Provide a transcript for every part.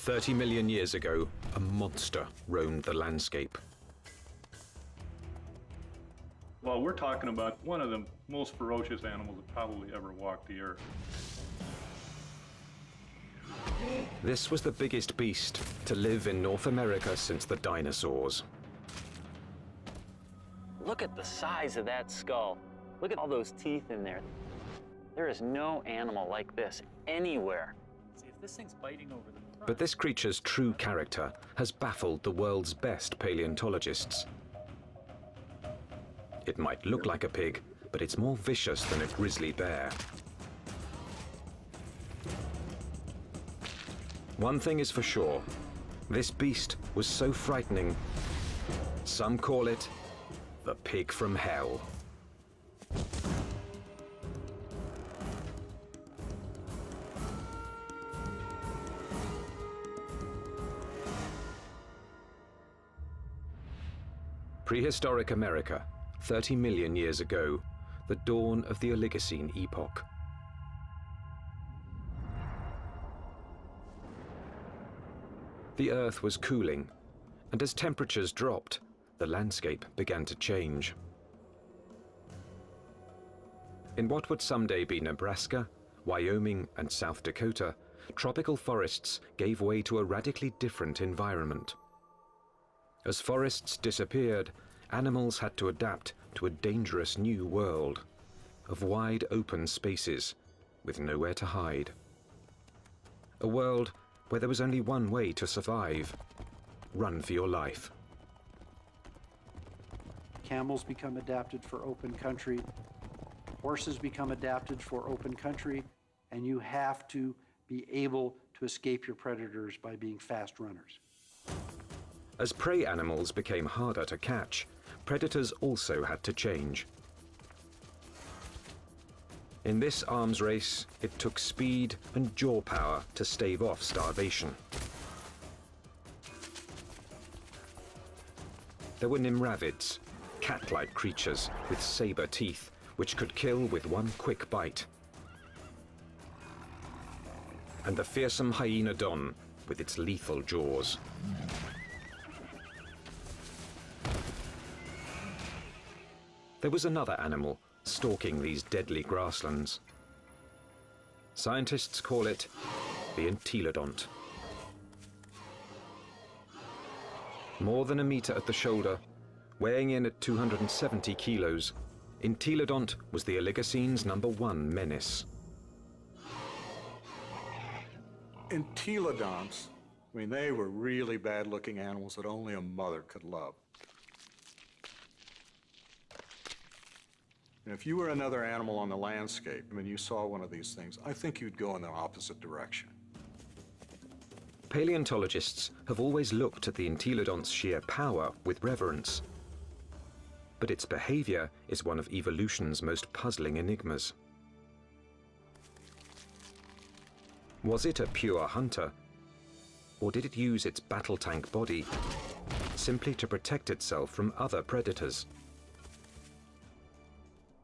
30 million years ago, a monster roamed the landscape. Well, we're talking about one of the most ferocious animals that probably ever walked the earth. This was the biggest beast to live in North America since the dinosaurs. Look at the size of that skull. Look at all those teeth in there. There is no animal like this anywhere. See, if this thing's biting over the front. But this creature's true character has baffled the world's best paleontologists. It might look like a pig, but it's more vicious than a grizzly bear. One thing is for sure, this beast was so frightening, some call it the pig from hell. Prehistoric America, 30 million years ago, the dawn of the Oligocene epoch. The Earth was cooling, and as temperatures dropped, the landscape began to change. In what would someday be Nebraska, Wyoming, and South Dakota, tropical forests gave way to a radically different environment. As forests disappeared, animals had to adapt to a dangerous new world of wide open spaces with nowhere to hide. A world where there was only one way to survive: run for your life. Camels become adapted for open country, horses become adapted for open country, and you have to be able to escape your predators by being fast runners. As prey animals became harder to catch, predators also had to change. In this arms race, it took speed and jaw power to stave off starvation. There were nimravids, cat-like creatures with saber teeth, which could kill with one quick bite. And the fearsome hyenodon with its lethal jaws. There was another animal stalking these deadly grasslands. Scientists call it the entelodont. More than a meter at the shoulder, weighing in at 270 kilos, entelodont was the Oligocene's #1 menace. Entelodonts, I mean, they were really bad-looking animals that only a mother could love. And if you were another animal on the landscape, and you saw one of these things, I think you'd go in the opposite direction. Paleontologists have always looked at the entelodont's sheer power with reverence. But its behavior is one of evolution's most puzzling enigmas. Was it a pure hunter? Or did it use its battle tank body simply to protect itself from other predators?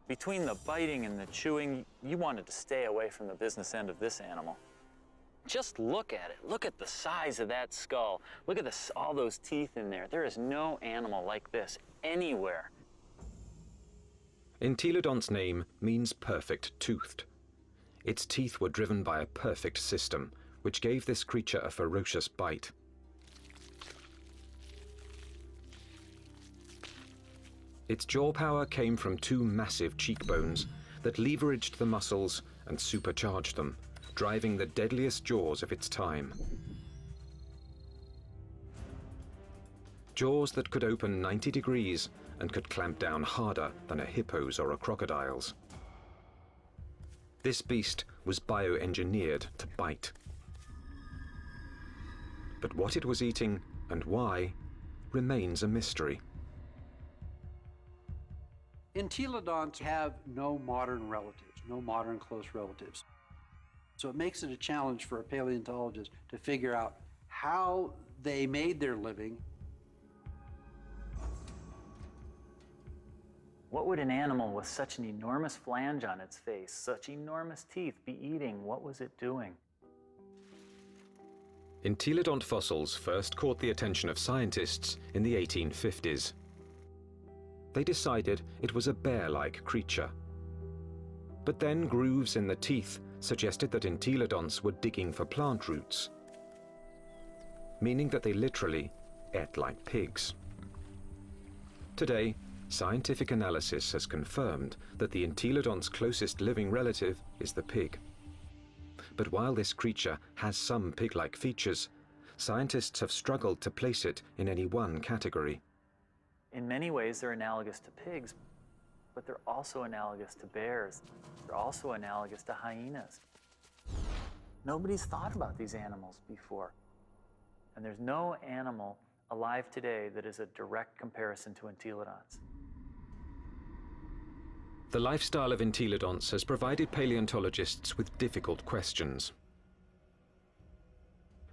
Between the biting and the chewing, you wanted to stay away from the business end of this animal. Just look at it. Look at the size of that skull. Look at all those teeth in there. There is no animal like this anywhere. Entelodont's name means perfect-toothed. Its teeth were driven by a perfect system, which gave this creature a ferocious bite. Its jaw power came from two massive cheekbones that leveraged the muscles and supercharged them, driving the deadliest jaws of its time. Jaws that could open 90 degrees and could clamp down harder than a hippo's or a crocodile's. This beast was bioengineered to bite. But what it was eating and why remains a mystery. Entelodonts have no modern relatives, no modern close relatives. So it makes it a challenge for a paleontologist to figure out how they made their living. What would an animal with such an enormous flange on its face, such enormous teeth, be eating? What was it doing? Entelodont fossils first caught the attention of scientists in the 1850s. They decided it was a bear-like creature. But then grooves in the teeth suggested that entelodonts were digging for plant roots, meaning that they literally ate like pigs. Today, scientific analysis has confirmed that the entelodont's closest living relative is the pig. But while this creature has some pig-like features, scientists have struggled to place it in any one category. In many ways, they're analogous to pigs, but they're also analogous to bears. They're also analogous to hyenas. Nobody's thought about these animals before. And there's no animal alive today that is a direct comparison to entelodonts. The lifestyle of entelodonts has provided paleontologists with difficult questions.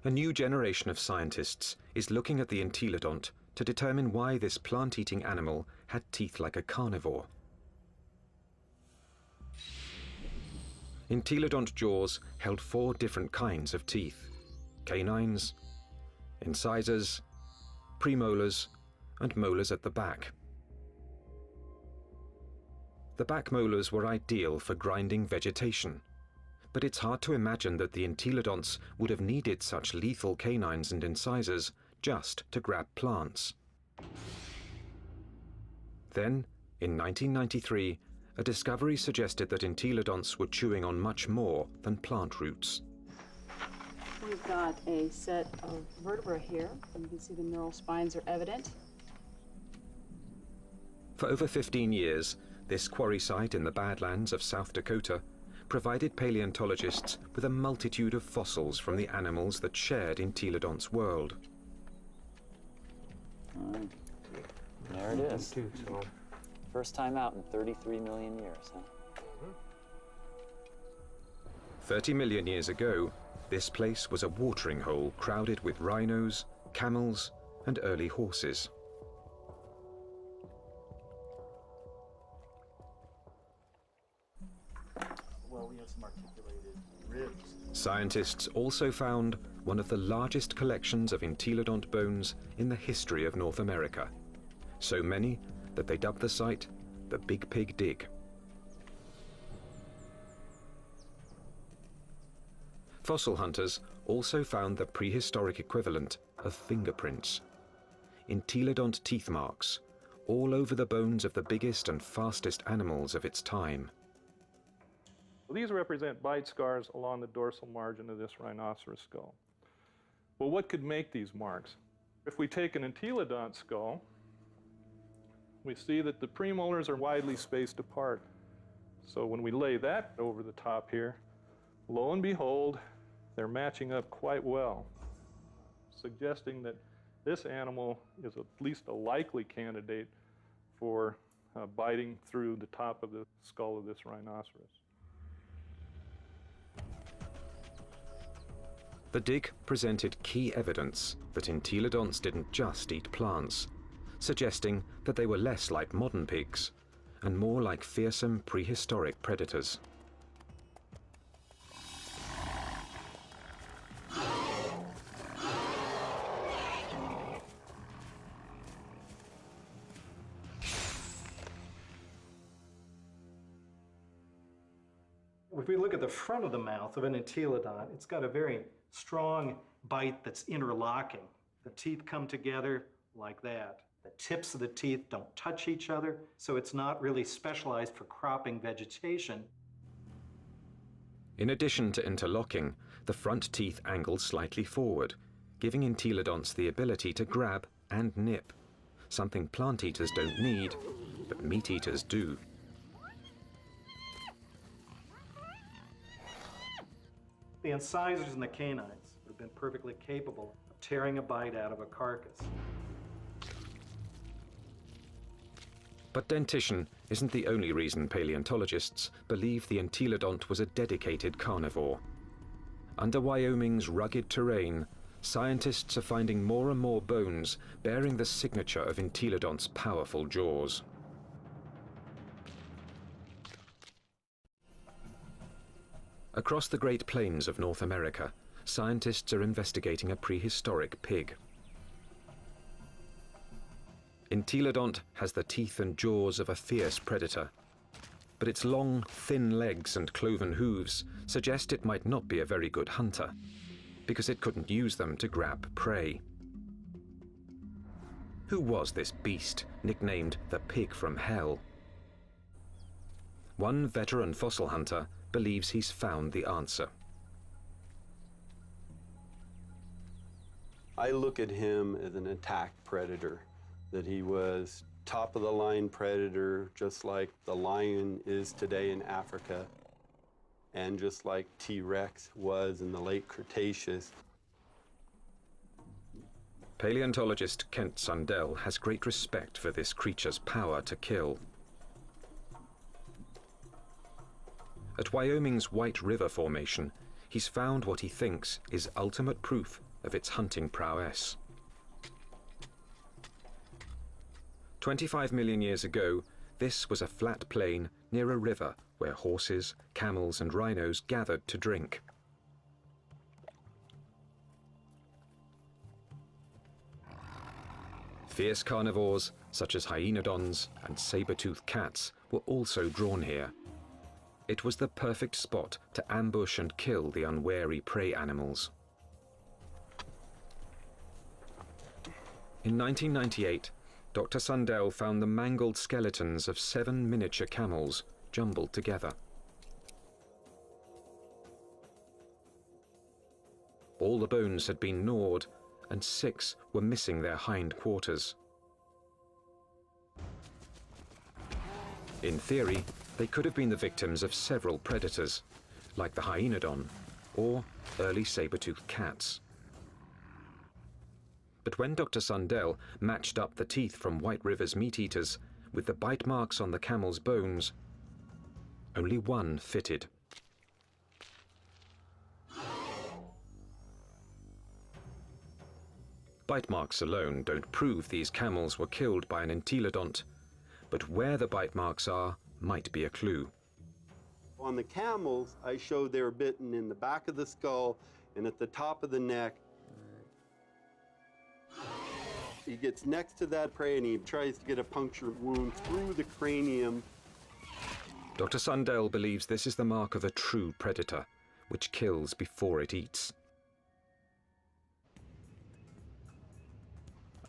A new generation of scientists is looking at the entelodont to determine why this plant-eating animal had teeth like a carnivore. Entelodont jaws held 4 different kinds of teeth: canines, incisors, premolars, and molars at the back. The back molars were ideal for grinding vegetation, but it's hard to imagine that the entelodonts would have needed such lethal canines and incisors just to grab plants. Then, in 1993, a discovery suggested that entelodonts were chewing on much more than plant roots. We've got a set of vertebrae here. You can see the neural spines are evident. For over 15 years, this quarry site in the Badlands of South Dakota provided paleontologists with a multitude of fossils from the animals that shared entelodont's world. There it is. First time out in 33 million years, huh? 30 million years ago, this place was a watering hole crowded with rhinos, camels, and early horses. Well, we have some articulated ribs. Scientists also found one of the largest collections of entelodont bones in the history of North America. So many that they dubbed the site the Big Pig Dig. Fossil hunters also found the prehistoric equivalent of fingerprints, entelodont teeth marks, all over the bones of the biggest and fastest animals of its time. Well, these represent bite scars along the dorsal margin of this rhinoceros skull. Well, what could make these marks? If we take an entelodont skull, we see that the premolars are widely spaced apart. So when we lay that over the top here, lo and behold, they're matching up quite well, suggesting that this animal is at least a likely candidate for biting through the top of the skull of this rhinoceros. The dig presented key evidence that entelodonts didn't just eat plants, suggesting that they were less like modern pigs and more like fearsome prehistoric predators. If we look at the front of the mouth of an entelodont, it's got a very strong bite that's interlocking. The teeth come together like that. The tips of the teeth don't touch each other, so it's not really specialized for cropping vegetation. In addition to interlocking, the front teeth angled slightly forward, giving entelodonts the ability to grab and nip, something plant eaters don't need, but meat eaters do. The incisors and the canines have been perfectly capable of tearing a bite out of a carcass. But dentition isn't the only reason paleontologists believe the entelodont was a dedicated carnivore. Under Wyoming's rugged terrain, scientists are finding more and more bones bearing the signature of entelodont's powerful jaws. Across the Great Plains of North America, scientists are investigating a prehistoric pig. Entelodont has the teeth and jaws of a fierce predator, but its long, thin legs and cloven hooves suggest it might not be a very good hunter, because it couldn't use them to grab prey. Who was this beast, nicknamed the Pig from Hell? One veteran fossil hunter believes he's found the answer. I look at him as an attack predator, that he was top-of-the-line predator, just like the lion is today in Africa, and just like T-Rex was in the late Cretaceous. Paleontologist Kent Sundell has great respect for this creature's power to kill. At Wyoming's White River Formation, he's found what he thinks is ultimate proof of its hunting prowess. 25 million years ago, this was a flat plain near a river where horses, camels, and rhinos gathered to drink. Fierce carnivores, such as hyenodons and saber-toothed cats, were also drawn here. It was the perfect spot to ambush and kill the unwary prey animals. In 1998, Dr. Sundell found the mangled skeletons of 7 miniature camels jumbled together. All the bones had been gnawed, and 6 were missing their hind quarters. In theory, they could have been the victims of several predators, like the hyenodon or early saber-toothed cats. But when Dr. Sundell matched up the teeth from White River's meat-eaters with the bite marks on the camel's bones, only one fitted. Bite marks alone don't prove these camels were killed by an entelodont, but where the bite marks are might be a clue. On the camels, I showed they were bitten in the back of the skull and at the top of the neck. He gets next to that prey and he tries to get a puncture wound through the cranium. Dr. Sundell believes this is the mark of a true predator, which kills before it eats.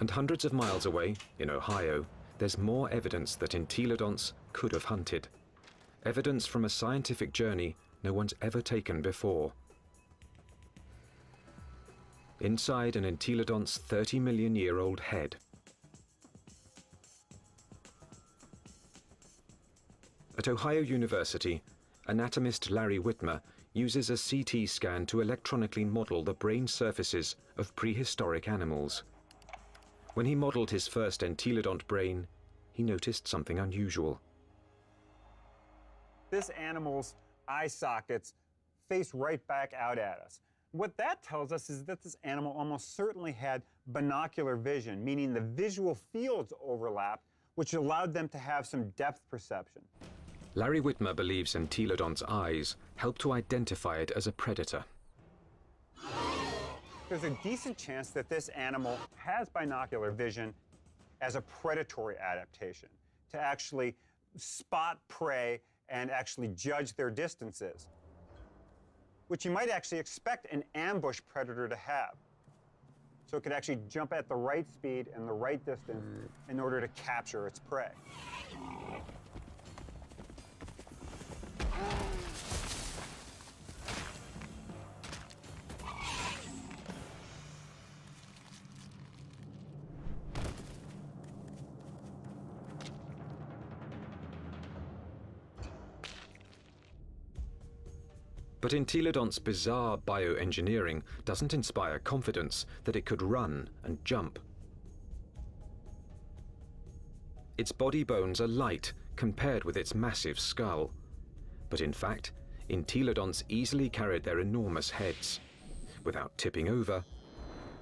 And hundreds of miles away, in Ohio, there's more evidence that entelodonts could have hunted. Evidence from a scientific journey no one's ever taken before. Inside an entelodont's 30-million-year-old head. At Ohio University, anatomist Larry Whitmer uses a CT scan to electronically model the brain surfaces of prehistoric animals. When he modeled his first entelodont brain, he noticed something unusual. This animal's eye sockets face right back out at us. What that tells us is that this animal almost certainly had binocular vision, meaning the visual fields overlapped, which allowed them to have some depth perception. Larry Whitmer believes entelodont's eyes help to identify it as a predator. There's a decent chance that this animal has binocular vision as a predatory adaptation, to actually spot prey and actually judge their distances, which you might actually expect an ambush predator to have. So it could actually jump at the right speed and the right distance in order to capture its prey. But entelodont's bizarre bioengineering doesn't inspire confidence that it could run and jump. Its body bones are light compared with its massive skull. But in fact, entelodonts easily carried their enormous heads, without tipping over,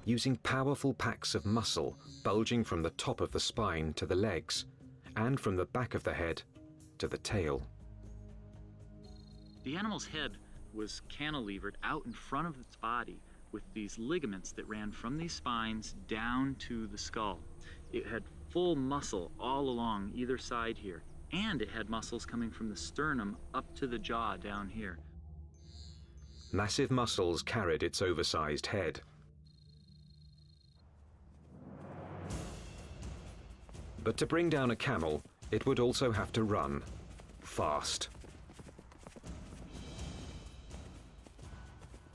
using powerful packs of muscle bulging from the top of the spine to the legs, and from the back of the head to the tail. The animal's head was cantilevered out in front of its body with these ligaments that ran from these spines down to the skull. It had full muscle all along either side here, and it had muscles coming from the sternum up to the jaw down here. Massive muscles carried its oversized head. But to bring down a camel, it would also have to run fast.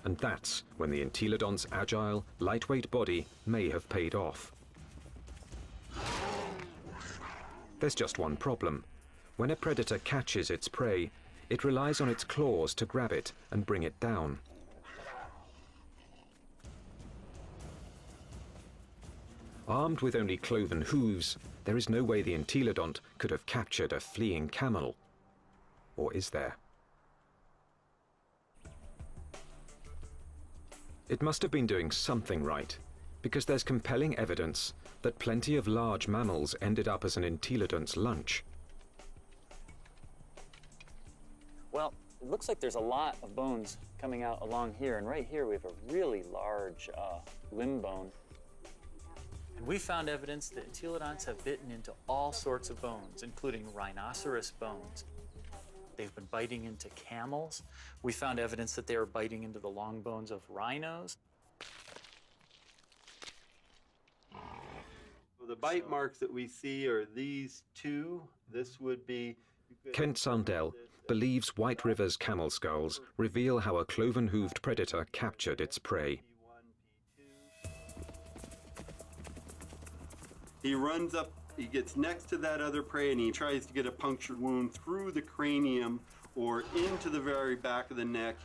And that's when the entelodont's agile, lightweight body may have paid off. There's just one problem. When a predator catches its prey, it relies on its claws to grab it and bring it down. Armed with only cloven hooves, there is no way the entelodont could have captured a fleeing camel. Or is there? It must have been doing something right, because there's compelling evidence that plenty of large mammals ended up as an entelodont's lunch. Well, it looks like there's a lot of bones coming out along here, and right here we have a really large limb bone. And we found evidence that entelodonts have bitten into all sorts of bones, including rhinoceros bones. They've been biting into camels. We found evidence that they were biting into the long bones of rhinos. The bite marks that we see are these two. This would be... Kent Sundell believes White River's camel skulls reveal how a cloven-hooved predator captured its prey. He runs up, he gets next to that other prey, and he tries to get a punctured wound through the cranium or into the very back of the neck.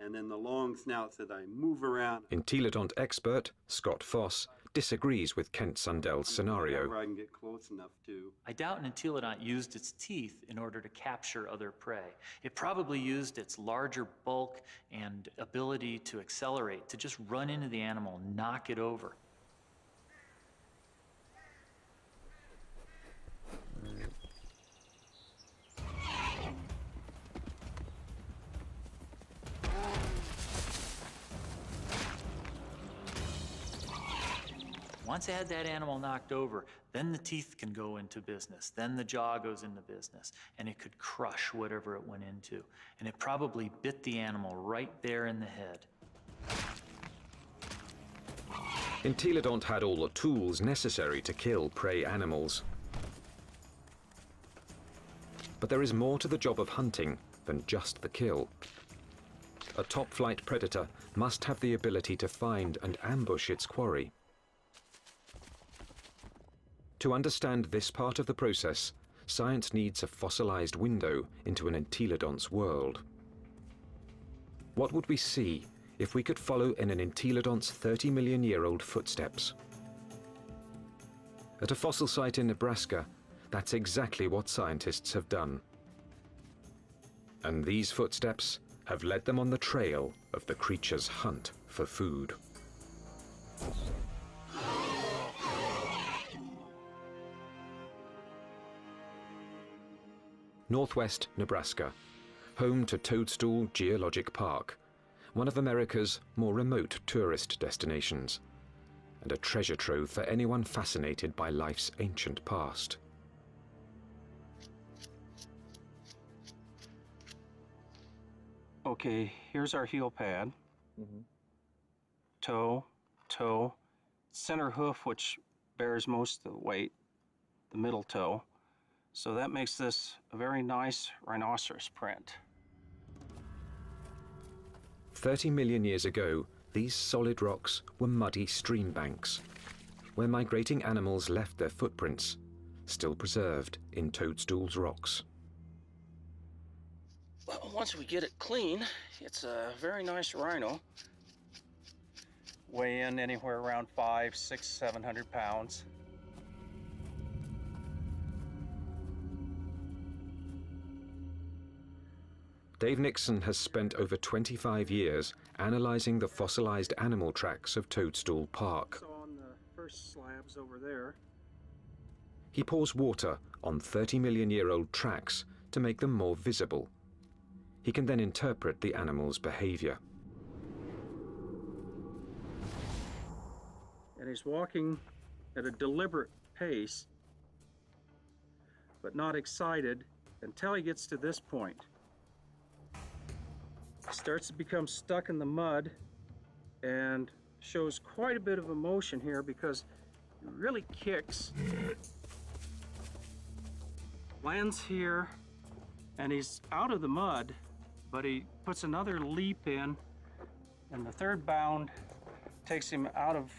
And then the long snouts that I move around. Entelodont expert Scott Foss disagrees with Kent Sundell's scenario. Where I can get close enough to. I doubt an entelodont used its teeth in order to capture other prey. It probably used its larger bulk and ability to accelerate to just run into the animal and knock it over. Once I had that animal knocked over, then the teeth can go into business, then the jaw goes into business, and it could crush whatever it went into. And it probably bit the animal right there in the head. Entelodont had all the tools necessary to kill prey animals. But there is more to the job of hunting than just the kill. A top-flight predator must have the ability to find and ambush its quarry. To understand this part of the process, science needs a fossilized window into an entelodont's world. What would we see if we could follow in an entelodont's 30-million-year-old footsteps? At a fossil site in Nebraska, that's exactly what scientists have done. And these footsteps have led them on the trail of the creature's hunt for food. Northwest Nebraska, home to Toadstool Geologic Park, one of America's more remote tourist destinations, and a treasure trove for anyone fascinated by life's ancient past. Okay, here's our heel pad. Toe, toe, center hoof, which bears most of the weight, the middle toe. So that makes this a very nice rhinoceros print. 30 million years ago, these solid rocks were muddy stream banks, where migrating animals left their footprints, still preserved in Toadstool's rocks. Well, once we get it clean, it's a very nice rhino. Weigh in anywhere around 500, 600, 700 pounds. Dave Nixon has spent over 25 years analyzing the fossilized animal tracks of Toadstool Park. So on the first slabs over there. He pours water on 30-million-year-old tracks to make them more visible. He can then interpret the animal's behavior. And he's walking at a deliberate pace, but not excited until he gets to this point. He starts to become stuck in the mud and shows quite a bit of emotion here because he really kicks. Lands here, and he's out of the mud, but he puts another leap in, and the third bound takes him out of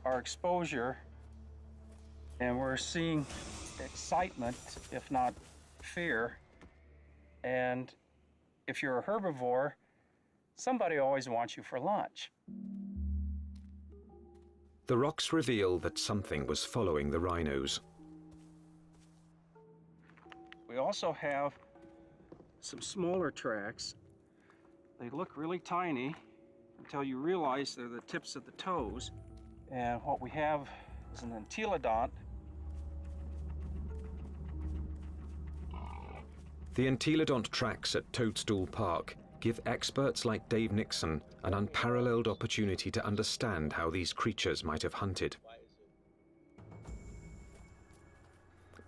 our exposure, and we're seeing excitement, if not fear. And if you're a herbivore, somebody always wants you for lunch. The rocks reveal that something was following the rhinos. We also have some smaller tracks. They look really tiny until you realize they're the tips of the toes. And what we have is an entelodont. The entelodont tracks at Toadstool Park give experts like Dave Nixon an unparalleled opportunity to understand how these creatures might have hunted.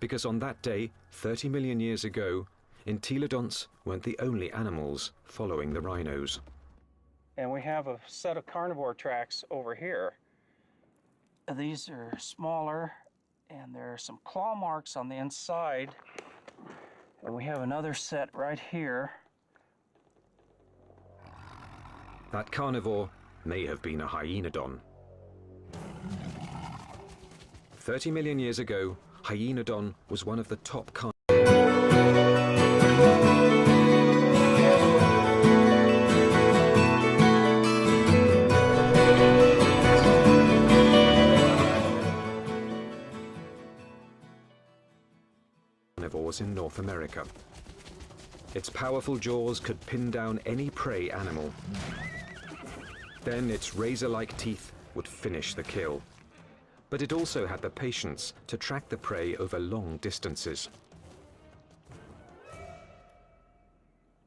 Because on that day, 30 million years ago, entelodonts weren't the only animals following the rhinos. And we have a set of carnivore tracks over here. These are smaller, and there are some claw marks on the inside. And we have another set right here. That carnivore may have been a hyenodon. 30 million years ago, hyenodon was one of the top carnivores in North America. Its powerful jaws could pin down any prey animal. Then its razor-like teeth would finish the kill. But it also had the patience to track the prey over long distances.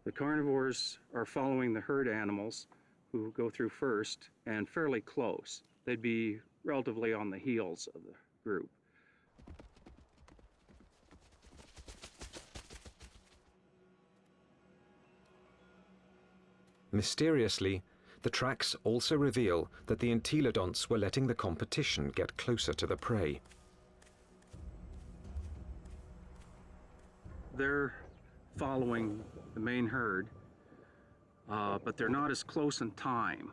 The carnivores are following the herd animals who go through first and fairly close. They'd be relatively on the heels of the group. Mysteriously, the tracks also reveal that the entelodonts were letting the competition get closer to the prey. They're following the main herd, but they're not as close in time.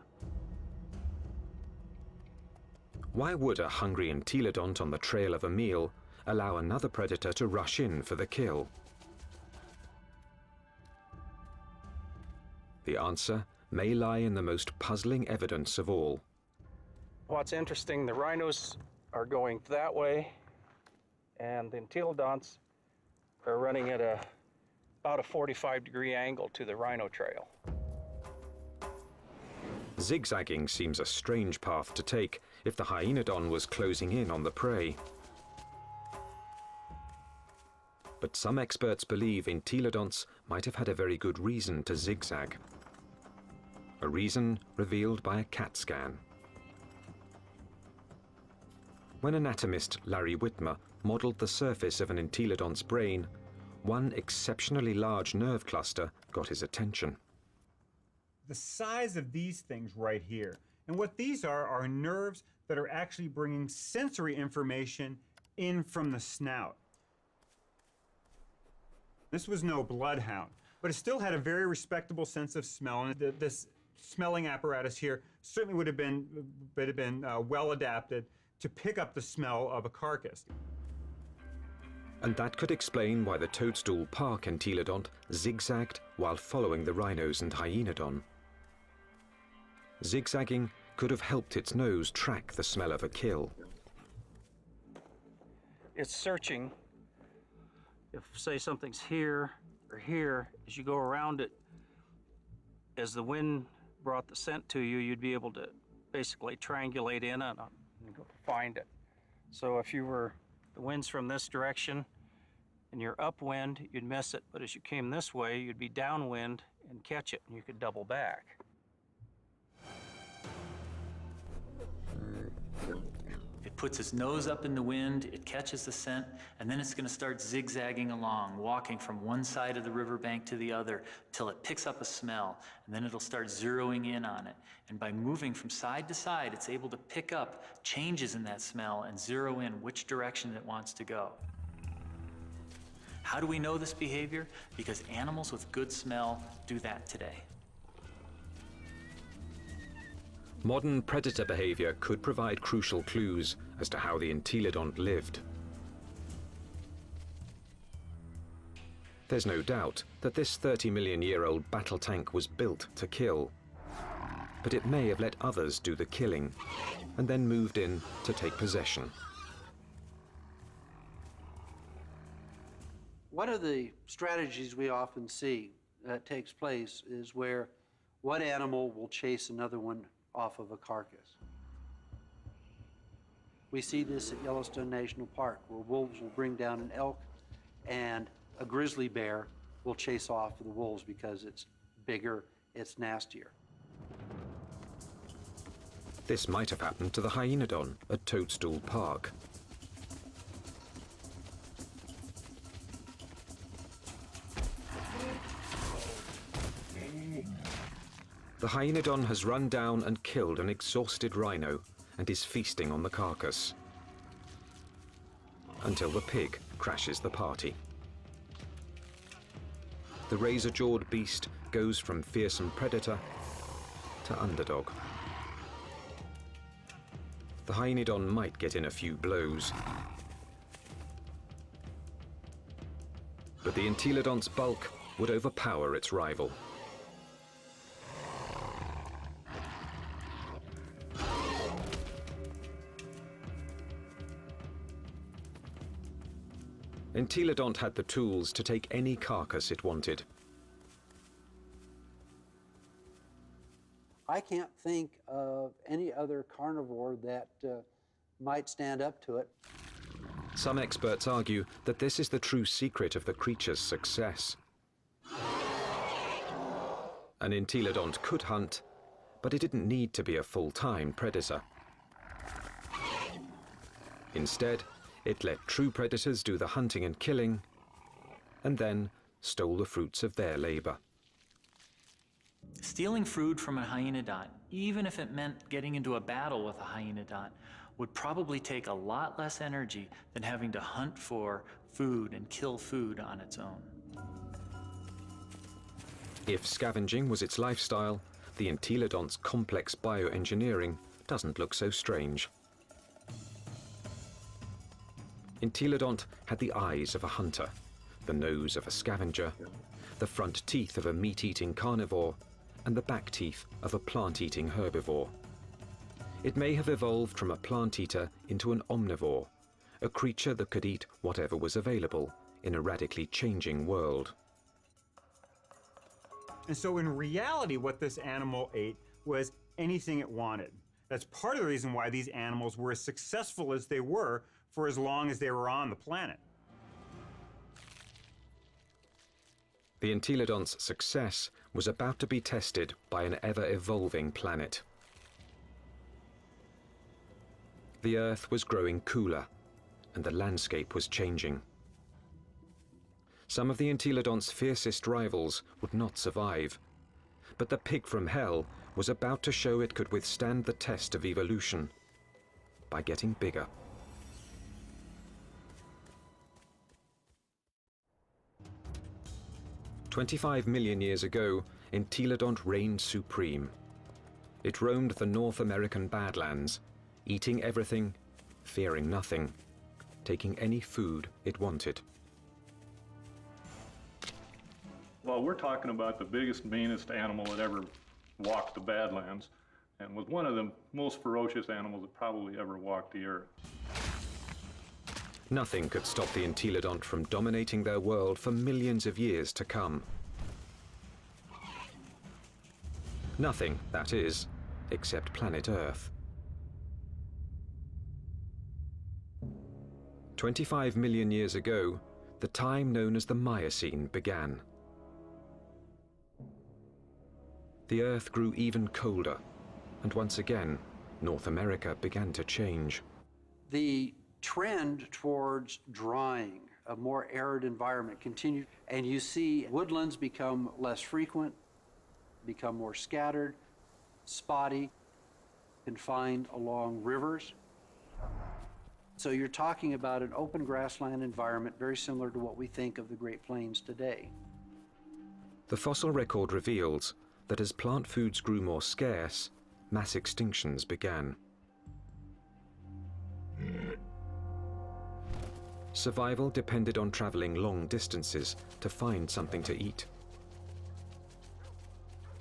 Why would a hungry entelodont on the trail of a meal allow another predator to rush in for the kill? The answer may lie in the most puzzling evidence of all. What's interesting, the rhinos are going that way, and the entelodonts are running at about a 45-degree angle to the rhino trail. Zigzagging seems a strange path to take if the hyenodon was closing in on the prey. But some experts believe entelodonts might have had a very good reason to zigzag. A reason revealed by a CAT scan. When anatomist Larry Whitmer modeled the surface of an entelodont's brain, one exceptionally large nerve cluster got his attention. The size of these things right here, and what these are nerves that are actually bringing sensory information in from the snout. This was no bloodhound, but it still had a very respectable sense of smell, and this smelling apparatus here certainly would have been well adapted to pick up the smell of a carcass. And that could explain why the Toadstool Park entelodont zigzagged while following the rhinos and hyenodon. Zigzagging could have helped its nose track the smell of a kill. It's searching. If, say, something's here or here, as you go around it, as the wind brought the scent to you, you'd be able to basically triangulate in and go find it. So if the wind's from this direction, and you're upwind, you'd miss it, but as you came this way, you'd be downwind and catch it, and you could double back. It puts its nose up in the wind, it catches the scent, and then it's going to start zigzagging along, walking from one side of the riverbank to the other till it picks up a smell, and then it'll start zeroing in on it. And by moving from side to side, it's able to pick up changes in that smell and zero in which direction it wants to go. How do we know this behavior? Because animals with good smell do that today. Modern predator behavior could provide crucial clues as to how the entelodont lived. There's no doubt that this 30-million-year-old battle tank was built to kill, but it may have let others do the killing and then moved in to take possession. One of the strategies we often see that takes place is where one animal will chase another one off of a carcass. We see this at Yellowstone National Park, where wolves will bring down an elk and a grizzly bear will chase off the wolves because it's bigger, it's nastier. This might have happened to the hyenodon at Toadstool Park. The hyenodon has run down and killed an exhausted rhino and is feasting on the carcass until the pig crashes the party. The razor-jawed beast goes from fearsome predator to underdog. The hyenodon might get in a few blows, but the entelodont's bulk would overpower its rival. Entelodont had the tools to take any carcass it wanted. I can't think of any other carnivore that might stand up to it. Some experts argue that this is the true secret of the creature's success. An entelodont could hunt, but it didn't need to be a full-time predator. Instead, it let true predators do the hunting and killing, and then stole the fruits of their labor. Stealing food from a hyenodont, even if it meant getting into a battle with a hyenodont, would probably take a lot less energy than having to hunt for food and kill food on its own. If scavenging was its lifestyle, the entelodont's complex bioengineering doesn't look so strange. Entelodont had the eyes of a hunter, the nose of a scavenger, the front teeth of a meat-eating carnivore, and the back teeth of a plant-eating herbivore. It may have evolved from a plant-eater into an omnivore, a creature that could eat whatever was available in a radically changing world. And so in reality, what this animal ate was anything it wanted. That's part of the reason why these animals were as successful as they were for as long as they were on the planet. The entelodont's success was about to be tested by an ever-evolving planet. The Earth was growing cooler, and the landscape was changing. Some of the entelodont's fiercest rivals would not survive, but the pig from hell was about to show it could withstand the test of evolution by getting bigger. "25 million years ago, entelodont reigned supreme. It roamed the North American Badlands, eating everything, fearing nothing, taking any food it wanted." Well, we're talking about the biggest, meanest animal that ever walked the Badlands, and was one of the most ferocious animals that probably ever walked the earth. Nothing could stop the entelodont from dominating their world for millions of years to come. Nothing, that is, except planet Earth. 25 million years ago, the time known as the Miocene began. The Earth grew even colder, and once again, North America began to change. The trend towards drying, a more arid environment continued, and you see woodlands become less frequent, become more scattered, spotty, confined along rivers. So you're talking about an open grassland environment very similar to what we think of the Great Plains today. The fossil record reveals that as plant foods grew more scarce, mass extinctions began. Survival depended on traveling long distances to find something to eat.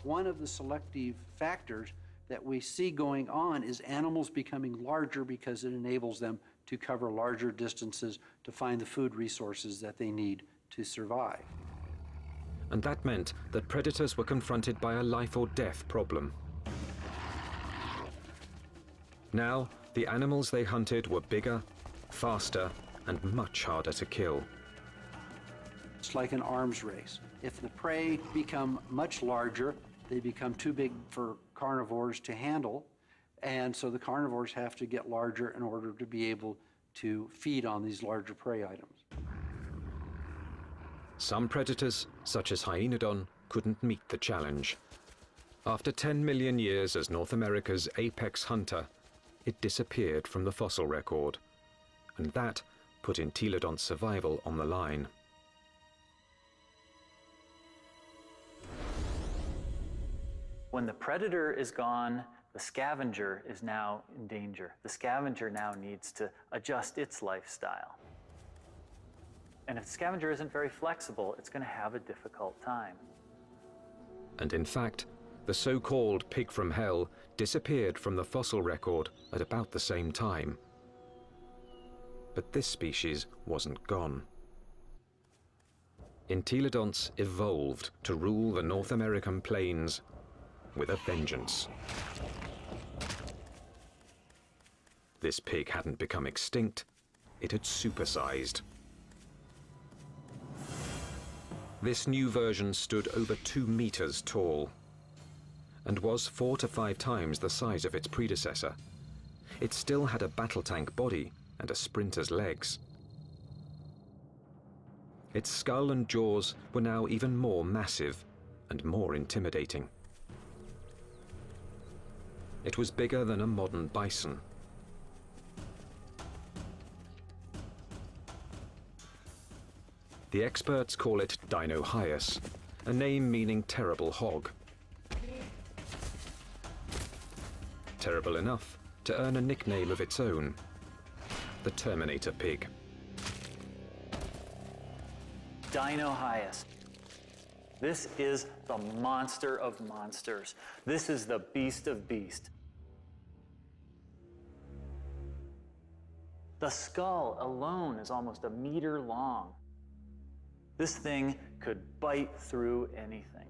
One of the selective factors that we see going on is animals becoming larger because it enables them to cover larger distances to find the food resources that they need to survive. And that meant that predators were confronted by a life or death problem. Now, the animals they hunted were bigger, faster, and much harder to kill. It's like an arms race. If the prey become much larger, they become too big for carnivores to handle, and so the carnivores have to get larger in order to be able to feed on these larger prey items. Some predators, such as Hyaenodon, couldn't meet the challenge. After 10 million years as North America's apex hunter, it disappeared from the fossil record, and that put Entelodon's survival on the line. When the predator is gone, the scavenger is now in danger. The scavenger now needs to adjust its lifestyle. And if the scavenger isn't very flexible, it's going to have a difficult time. And in fact, the so-called pig from hell disappeared from the fossil record at about the same time. But this species wasn't gone. Entelodonts evolved to rule the North American plains with a vengeance. This pig hadn't become extinct, it had supersized. This new version stood over 2 meters tall and was 4 to 5 times the size of its predecessor. It still had a battle tank body and a sprinter's legs. Its skull and jaws were now even more massive and more intimidating. It was bigger than a modern bison. The experts call it Dinosaurus, a name meaning terrible hog. Terrible enough to earn a nickname of its own, the Terminator pig. Dinosaurus. This is the monster of monsters. This is the beast of beasts. The skull alone is almost 1 meter long. This thing could bite through anything.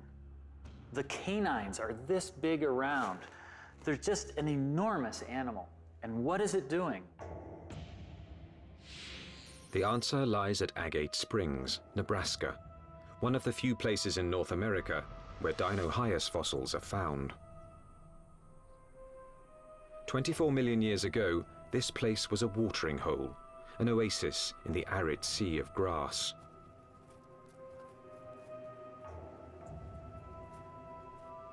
The canines are this big around. They're just an enormous animal. And what is it doing? The answer lies at Agate Springs, Nebraska, one of the few places in North America where Dinosaurus fossils are found. 24 million years ago, this place was a watering hole, an oasis in the arid sea of grass.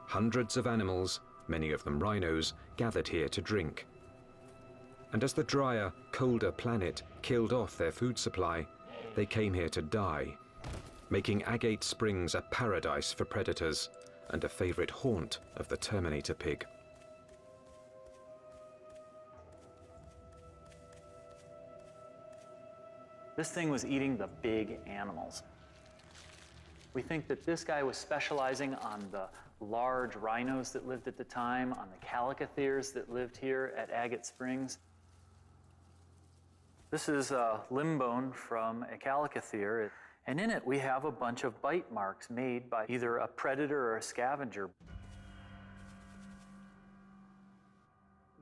Hundreds of animals, many of them rhinos, gathered here to drink. And as the drier, colder planet killed off their food supply, they came here to die, making Agate Springs a paradise for predators and a favorite haunt of the Terminator pig. This thing was eating the big animals. We think that this guy was specializing on the large rhinos that lived at the time, on the calicotheres that lived here at Agate Springs. This is a limb bone from a calicothere, and in it we have a bunch of bite marks made by either a predator or a scavenger.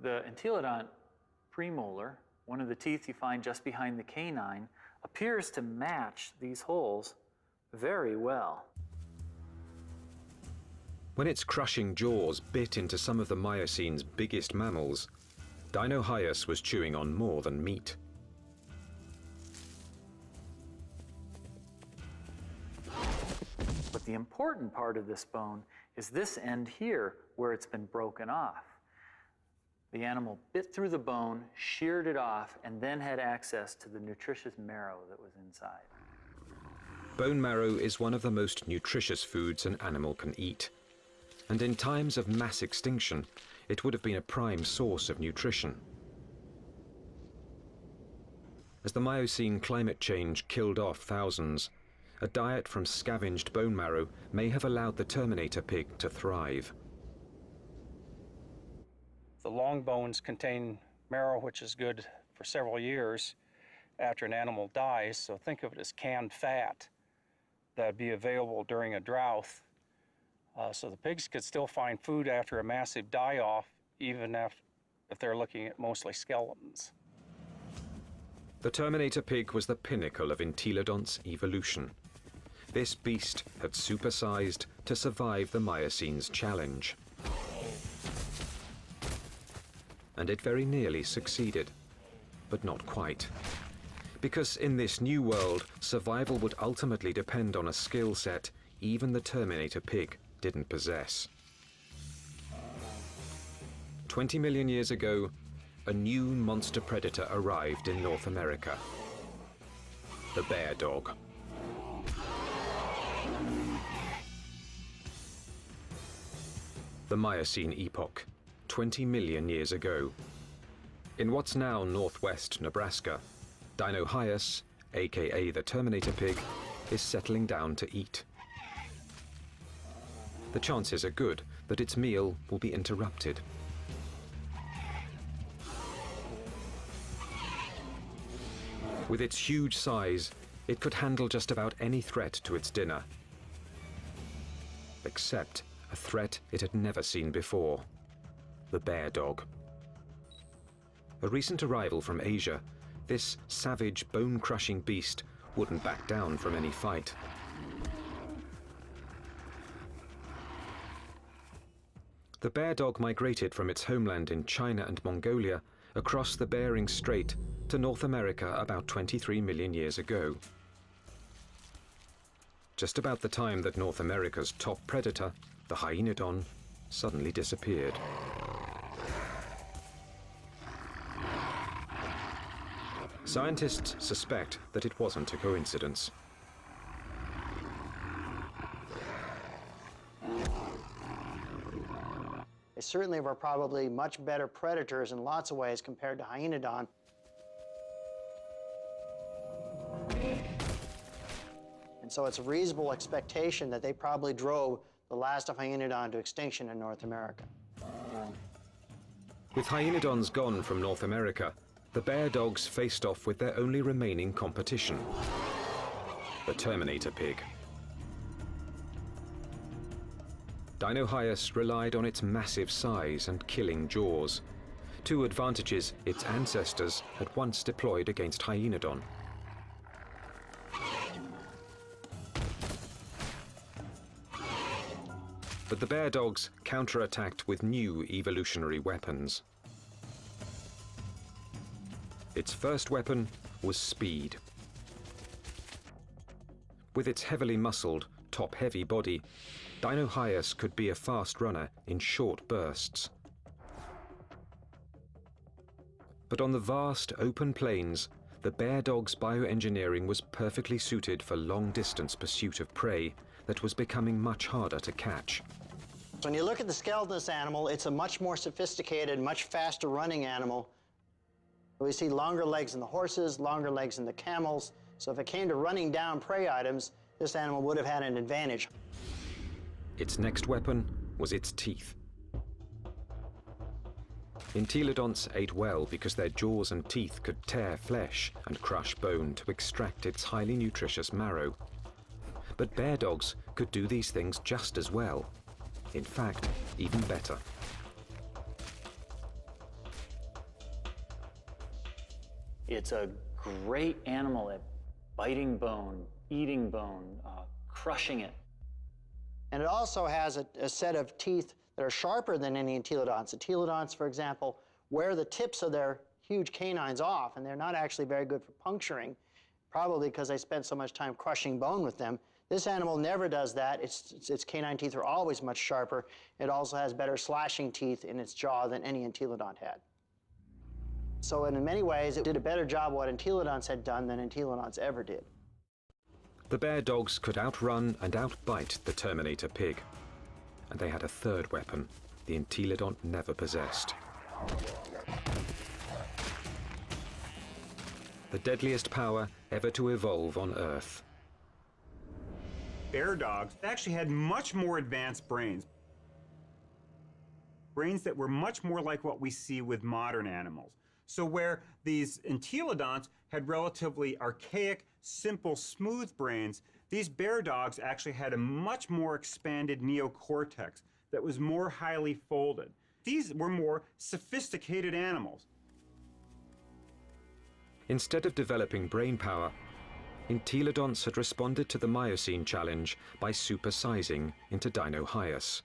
The Entelodont premolar, one of the teeth you find just behind the canine, appears to match these holes very well. When its crushing jaws bit into some of the Miocene's biggest mammals, Dinosaurus was chewing on more than meat. But the important part of this bone is this end here where it's been broken off. The animal bit through the bone, sheared it off, and then had access to the nutritious marrow that was inside. Bone marrow is one of the most nutritious foods an animal can eat. And in times of mass extinction, it would have been a prime source of nutrition. As the Miocene climate change killed off thousands, a diet from scavenged bone marrow may have allowed the Terminator pig to thrive. The long bones contain marrow, which is good for several years after an animal dies. So think of it as canned fat that would be available during a drought. So the pigs could still find food after a massive die-off, even if they're looking at mostly skeletons. The Terminator pig was the pinnacle of entelodonts evolution. This beast had supersized to survive the Miocene's challenge. And it very nearly succeeded, but not quite. Because in this new world, survival would ultimately depend on a skill set even the Terminator pig didn't possess. 20 million years ago, a new monster predator arrived in North America. The bear dog. The Miocene epoch, 20 million years ago. In what's now northwest Nebraska, Dinosaurus, aka the Terminator pig, is settling down to eat. The chances are good that its meal will be interrupted. With its huge size, it could handle just about any threat to its dinner. Except a threat it had never seen before: the bear dog. A recent arrival from Asia, this savage, bone-crushing beast wouldn't back down from any fight. The bear dog migrated from its homeland in China and Mongolia across the Bering Strait to North America about 23 million years ago. Just about the time that North America's top predator, the hyenodon, suddenly disappeared. Scientists suspect that it wasn't a coincidence. They certainly were probably much better predators in lots of ways compared to hyenodon. And so it's a reasonable expectation that they probably drove the last of hyenodon to extinction in North America. With hyenodons gone from North America, the bear dogs faced off with their only remaining competition: the Terminator pig. Dinosaurus relied on its massive size and killing jaws, two advantages its ancestors had once deployed against hyenodon. But the bear dogs counterattacked with new evolutionary weapons. Its first weapon was speed. With its heavily muscled, top-heavy body, Dinosaurus could be a fast runner in short bursts. But on the vast, open plains, the bear dog's bioengineering was perfectly suited for long-distance pursuit of prey that was becoming much harder to catch. So when you look at the skeleton of this animal, it's a much more sophisticated, much faster running animal. We see longer legs in the horses, longer legs in the camels. So if it came to running down prey items, this animal would have had an advantage. Its next weapon was its teeth. Entelodonts ate well because their jaws and teeth could tear flesh and crush bone to extract its highly nutritious marrow. But bear dogs could do these things just as well. In fact, even better. It's a great animal at biting bone, eating bone, crushing it. And it also has a set of teeth that are sharper than any entelodonts. Entelodonts, for example, wear the tips of their huge canines off, and they're not actually very good for puncturing, probably because they spend so much time crushing bone with them. This animal never does that. Its canine teeth are always much sharper. It also has better slashing teeth in its jaw than any entelodont had. So in many ways, it did a better job of what entelodonts had done than entelodonts ever did. The bear dogs could outrun and outbite the Terminator pig. And they had a third weapon the entelodont never possessed. The deadliest power ever to evolve on Earth. Bear dogs actually had much more advanced brains. Brains that were much more like what we see with modern animals. So where these entelodonts had relatively archaic, simple, smooth brains, these bear dogs actually had a much more expanded neocortex that was more highly folded. These were more sophisticated animals. Instead of developing brain power, entelodonts had responded to the Miocene challenge by supersizing into Dinosaurs.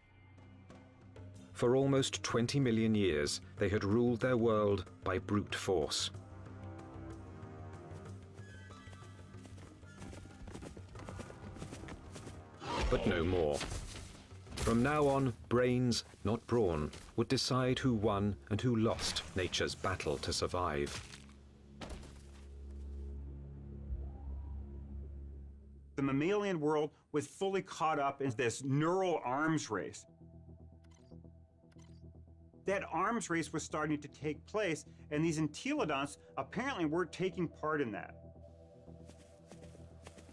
For almost 20 million years, they had ruled their world by brute force. But no more. From now on, brains, not brawn, would decide who won and who lost nature's battle to survive. The mammalian world was fully caught up in this neural arms race. That arms race was starting to take place, and these entelodonts apparently weren't taking part in that.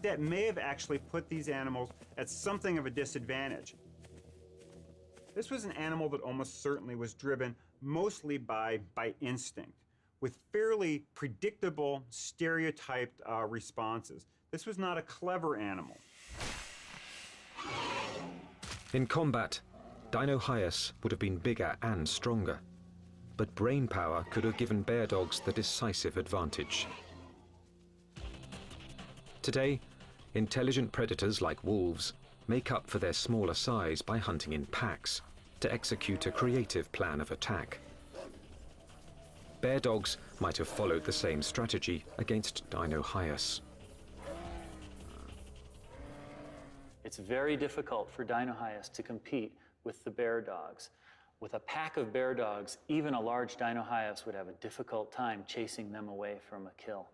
That may have actually put these animals at something of a disadvantage. This was an animal that almost certainly was driven mostly by instinct, with fairly predictable, stereotyped responses. This was not a clever animal. In combat, Dinosaurs would have been bigger and stronger, but brain power could have given bear dogs the decisive advantage. Today, intelligent predators like wolves make up for their smaller size by hunting in packs to execute a creative plan of attack. Bear dogs might have followed the same strategy against Dinosaurs. It's very difficult for Dinosaurs to compete with the bear dogs. With a pack of bear dogs, even a large Dinosaurus would have a difficult time chasing them away from a kill.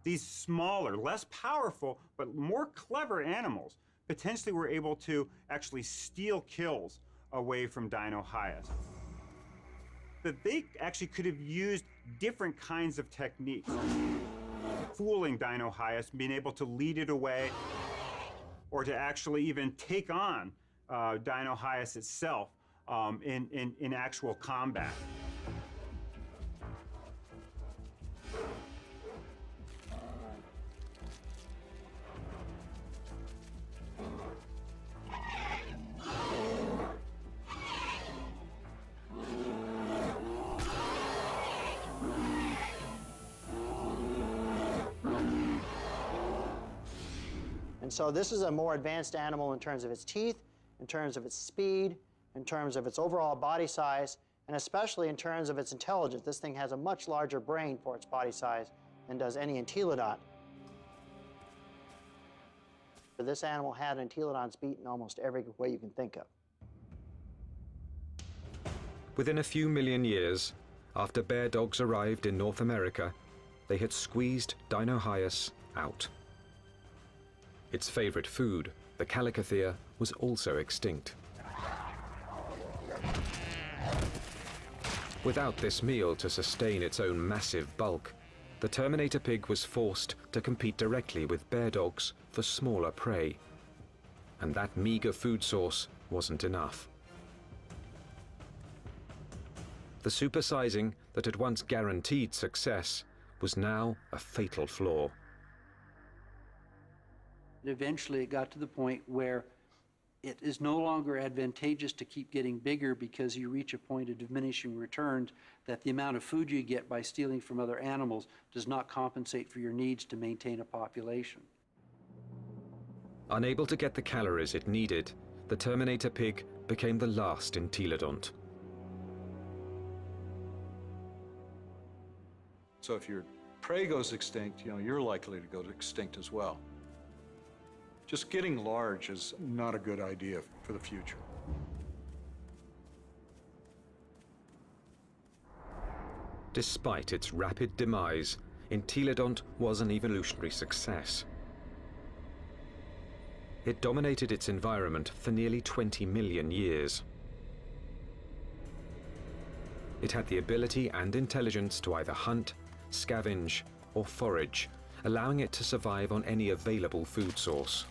These smaller, less powerful, but more clever animals potentially were able to actually steal kills away from Dinosaurus. That they actually could have used different kinds of techniques. Fooling Dinosaurus, being able to lead it away, or to actually even take on Dinosaurus itself in actual combat. And so this is a more advanced animal in terms of its teeth, in terms of its speed, in terms of its overall body size, and especially in terms of its intelligence. This thing has a much larger brain for its body size than does any entelodont. This animal had entelodonts beat in almost every way you can think of. Within a few million years, after bear dogs arrived in North America, they had squeezed Dinosaurus out. Its favorite food, the calicothea, was also extinct. Without this meal to sustain its own massive bulk, the Terminator pig was forced to compete directly with bear dogs for smaller prey. And that meager food source wasn't enough. The supersizing that had once guaranteed success was now a fatal flaw. Eventually, it got to the point where it is no longer advantageous to keep getting bigger because you reach a point of diminishing returns, that the amount of food you get by stealing from other animals does not compensate for your needs to maintain a population. Unable to get the calories it needed, the Terminator pig became the last entelodont. So if your prey goes extinct, you're likely to go extinct as well. Just getting large is not a good idea for the future. Despite its rapid demise, entelodont was an evolutionary success. It dominated its environment for nearly 20 million years. It had the ability and intelligence to either hunt, scavenge, or forage, allowing it to survive on any available food source.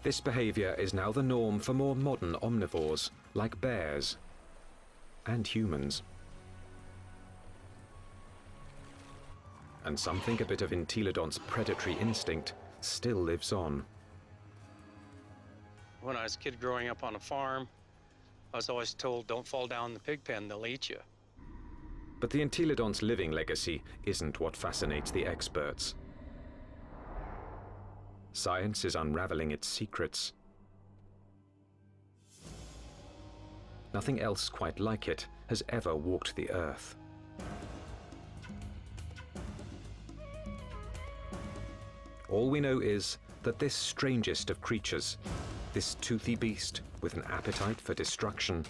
This behavior is now the norm for more modern omnivores, like bears and humans. And some think a bit of entelodont's predatory instinct still lives on. When I was a kid growing up on a farm, I was always told, don't fall down the pig pen, they'll eat you. But the entelodont's living legacy isn't what fascinates the experts. Science is unraveling its secrets. Nothing else quite like it has ever walked the earth. All we know is that this strangest of creatures, this toothy beast with an appetite for destruction,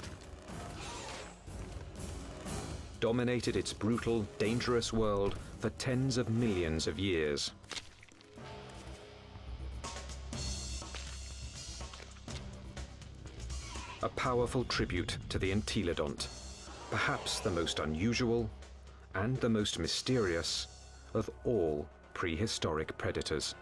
dominated its brutal, dangerous world for tens of millions of years. A powerful tribute to the entelodont, perhaps the most unusual and the most mysterious of all prehistoric predators.